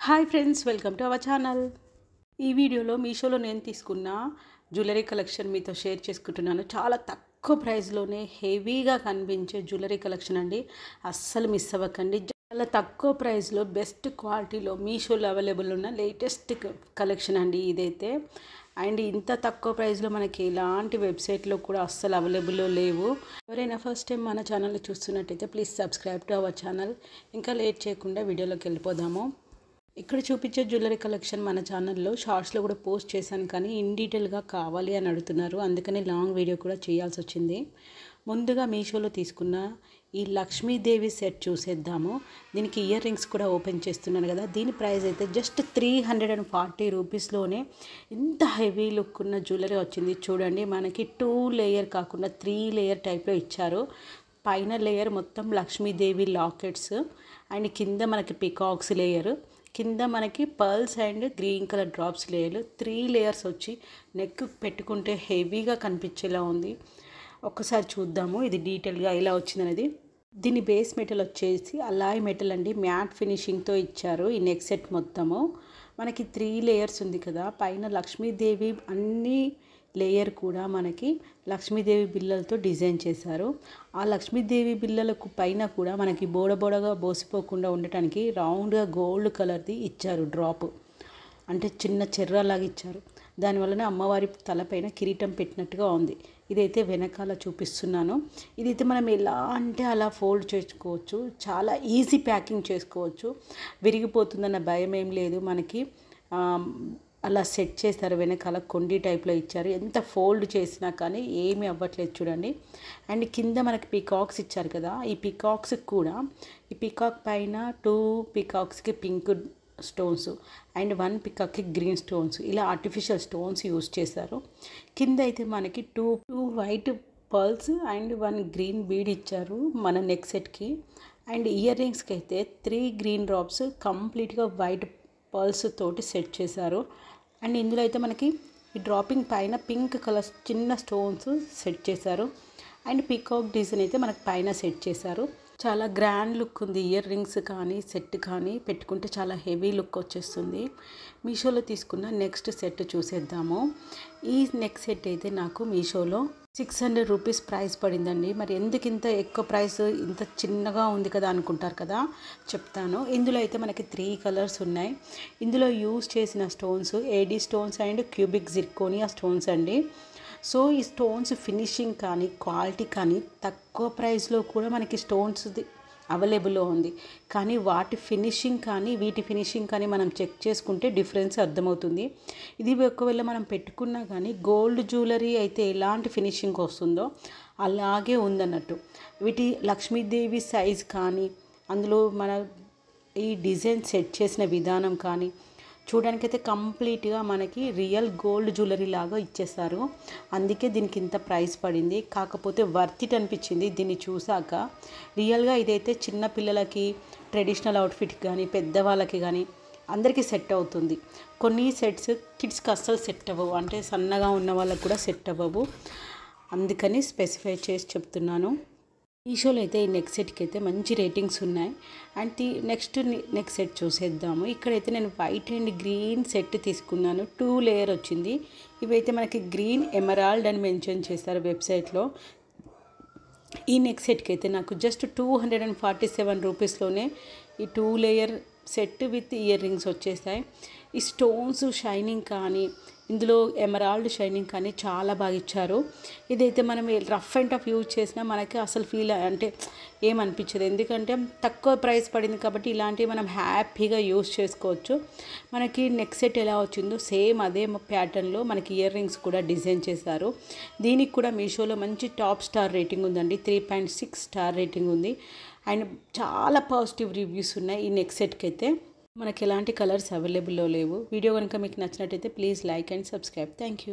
Hi friends, welcome to our channel. ఈ వీడియోలో మీషోలో నేను తీసుకున్న జ్యువెలరీ కలెక్షన్ మీతో షేర్ చేసుకుంటున్నాను. చాలా తక్కువ ప్రైస్లోనే హెవీగా కనిపించే జ్యువెలరీ కలెక్షన్ అండి. అస్సలు మిస్ అవ్వకండి. చాలా తక్కువ ప్రైస్లో బెస్ట్ క్వాలిటీలో మీషోలో అవైలబుల్ ఉన్న లేటెస్ట్ కలెక్షన్ అండి ఇదైతే. అండ్ ఇంత తక్కువ ప్రైస్లో మనకి ఎలాంటి వెబ్సైట్లో కూడా అస్సలు అవైలబుల్లో లేవు. ఎవరైనా ఫస్ట్ టైం మన ఛానల్ చూస్తున్నట్టయితే please subscribe to our channel. ఇంకా లేట్ చేయకుండా వీడియోలోకి వెళ్ళిపోదాము. ఇక్కడ చూపించే జ్యువెలరీ కలెక్షన్ మన ఛానల్లో షార్ట్స్లో కూడా పోస్ట్ చేశాను, కానీ ఇన్ డీటెయిల్గా కావాలి అని అడుగుతున్నారు, అందుకని లాంగ్ వీడియో కూడా చేయాల్సి వచ్చింది. ముందుగా మీషోలో తీసుకున్న ఈ లక్ష్మీదేవి సెట్ చూసేద్దాము. దీనికి ఇయర్ రింగ్స్ కూడా ఓపెన్ చేస్తున్నాను కదా. దీని ప్రైస్ అయితే జస్ట్ 340 రూపీస్లోనే ఇంత హెవీ లుక్ ఉన్న జ్యువెలరీ వచ్చింది. చూడండి, మనకి 2 లేయర్ కాకుండా 3 లేయర్ టైప్లో ఇచ్చారు. పైన లేయర్ మొత్తం లక్ష్మీదేవి లాకెట్స్ అండ్ కింద మనకి పికాక్స్ లేయర్, కింద మనకి pearls and green colour drops లేయర్లు 3 లేయర్స్ వచ్చి నెక్ పెట్టుకుంటే హెవీగా కనిపించేలా ఉంది. ఒక్కసారి చూద్దాము ఇది డీటెయిల్గా ఎలా వచ్చిందనేది. దీని బేస్ మెటల్ వచ్చేసి అలాయ్ మెటల్ అండి, మ్యాట్ ఫినిషింగ్తో ఇచ్చారు. ఈ నెక్ సెట్ మొత్తము మనకి 3 లేయర్స్ ఉంది కదా. పైన లక్ష్మీదేవి అన్ని లేయర్ కూడా మనకి లక్ష్మీదేవి బిళ్ళలతో డిజైన్ చేశారు. ఆ లక్ష్మీదేవి బిళ్ళలకు పైన కూడా మనకి బోడబోడగా బోసిపోకుండా ఉండటానికి రౌండ్గా గోల్డ్ కలర్ది ఇచ్చారు. డ్రాప్ అంటే చిన్న చెర్రలాగా ఇచ్చారు. దానివల్లనే అమ్మవారి తలపైన కిరీటం పెట్టినట్టుగా ఉంది. ఇదైతే వెనకాల చూపిస్తున్నాను. ఇదైతే మనం ఎలా అంటే అలా ఫోల్డ్ చేసుకోవచ్చు, చాలా ఈజీ ప్యాకింగ్ చేసుకోవచ్చు. విరిగిపోతుందన్న భయం ఏం లేదు. మనకి అలా సెట్ చేస్తారు, వెనకాల కొండి టైప్లో ఇచ్చారు. ఎంత ఫోల్డ్ చేసినా కానీ ఏమీ అవ్వట్లేదు చూడండి. అండ్ కింద మనకి పికాక్స్ ఇచ్చారు కదా. ఈ పికాక్స్ కూడా ఈ పికాక్ పైన 2 పికాక్స్కి పింక్ స్టోన్స్ అండ్ 1 పికాక్కి గ్రీన్ స్టోన్స్, ఇలా ఆర్టిఫిషియల్ స్టోన్స్ యూజ్ చేశారు. కింద అయితే మనకి 2 white pearls and 1 green bead ఇచ్చారు మన నెక్ సెట్కి. అండ్ ఇయర్ రింగ్స్కి అయితే 3 గ్రీన్ డ్రాప్స్ కంప్లీట్గా వైట్ పర్ల్స్ తోటి సెట్ చేశారు. అండ్ ఇందులో అయితే మనకి ఈ డ్రాపింగ్ పైన పింక్ కలర్ చిన్న స్టోన్స్ సెట్ చేశారు. అండ్ పీకాక్ డిజైన్ అయితే మనకి పైన సెట్ చేశారు. చాలా గ్రాండ్ లుక్ ఉంది. ఇయర్ రింగ్స్ కానీ సెట్ కానీ పెట్టుకుంటే చాలా హెవీ లుక్ వచ్చేస్తుంది. మీషోలో తీసుకున్న నెక్స్ట్ సెట్ చూసేద్దాము. ఈ నెక్ సెట్ అయితే నాకు మీషోలో 600 రూపీస్ ప్రైస్ పడిందండి. మరి ఎందుకు ఇంత ఎక్కువ ప్రైస్, ఇంత చిన్నగా ఉంది కదా అనుకుంటారు కదా, చెప్తాను. ఇందులో అయితే మనకి 3 కలర్స్ ఉన్నాయి. ఇందులో యూజ్ చేసిన stones AD stones and cubic zirconia stones అండి. సో ఈ స్టోన్స్ ఫినిషింగ్ కానీ క్వాలిటీ కానీ తక్కువ ప్రైస్లో కూడా మనకి స్టోన్స్ అవైలబుల్లో ఉంది. కానీ వాటి ఫినిషింగ్ కానీ వీటి ఫినిషింగ్ కానీ మనం చెక్ చేసుకుంటే డిఫరెన్స్ అర్థమవుతుంది. ఇది ఒకవేళ మనం పెట్టుకున్నా కానీ గోల్డ్ జ్యువెలరీ అయితే ఎలాంటి ఫినిషింగ్ వస్తుందో అలాగే ఉందన్నట్టు. వీటి లక్ష్మీదేవి సైజ్ కానీ అందులో మన ఈ డిజైన్ సెట్ చేసిన విధానం కానీ చూడడానికైతే కంప్లీట్గా మనకి రియల్ గోల్డ్ జ్యువెలరీ లాగా ఇచ్చేస్తారు. అందుకే దీనికి ఇంత ప్రైస్ పడింది. కాకపోతే వర్త్ ఇట్ అనిపించింది దీన్ని చూసాక. రియల్గా ఇదైతే చిన్న పిల్లలకి ట్రెడిషనల్ అవుట్ఫిట్ కానీ పెద్దవాళ్ళకి కానీ అందరికీ సెట్ అవుతుంది. కొన్ని సెట్స్ కిడ్స్కి అస్సలు సెట్ అవ్వవు, అంటే సన్నగా ఉన్న వాళ్ళకి కూడా సెట్ అవ్వవు. అందుకని స్పెసిఫై చేసి చెప్తున్నాను. మీషోలో అయితే ఈ నెక్ సెట్కి అయితే మంచి రేటింగ్స్ ఉన్నాయి. అండ్ నెక్స్ట్ నెక్ సెట్ చూసేద్దాము. ఇక్కడైతే నేను వైట్ అండ్ గ్రీన్ సెట్ తీసుకున్నాను. 2 లేయర్ వచ్చింది. ఇవైతే మనకి గ్రీన్ ఎమరాల్డ్ అని మెన్షన్ చేస్తారు వెబ్సైట్లో. ఈ నెక్ సెట్కి అయితే నాకు జస్ట్ 247 రూపీస్లోనే ఈ 2 layer set with ear rings వచ్చేసాయి. ఈ స్టోన్స్ షైనింగ్ కానీ ఇందులో ఎమరాల్డ్ షైనింగ్ కానీ చాలా బాగా ఇచ్చారు. ఇదైతే మనం రఫ్ అండ్ టఫ్ యూజ్ చేసినా మనకి అసలు ఫీల్ అంటే ఏమనిపించదు, ఎందుకంటే తక్కువ ప్రైస్ పడింది కాబట్టి ఇలాంటివి మనం హ్యాపీగా యూజ్ చేసుకోవచ్చు. మనకి నెక్ సెట్ ఎలా వచ్చిందో సేమ్ అదే ప్యాటర్న్లో మనకి ఇయర్ రింగ్స్ కూడా డిజైన్ చేశారు. దీనికి కూడా మీషోలో మంచి టాప్ స్టార్ రేటింగ్ ఉందండి, 3.6 స్టార్ రేటింగ్ ఉంది. అండ్ చాలా పాజిటివ్ రివ్యూస్ ఉన్నాయి ఈ నెక్ సెట్కి అయితే. మనకి ఎలాంటి కలర్స్ అవైలబుల్లో లేవు. వీడియో కనుక మీకు నచ్చినట్టయితే please like and subscribe. Thank you.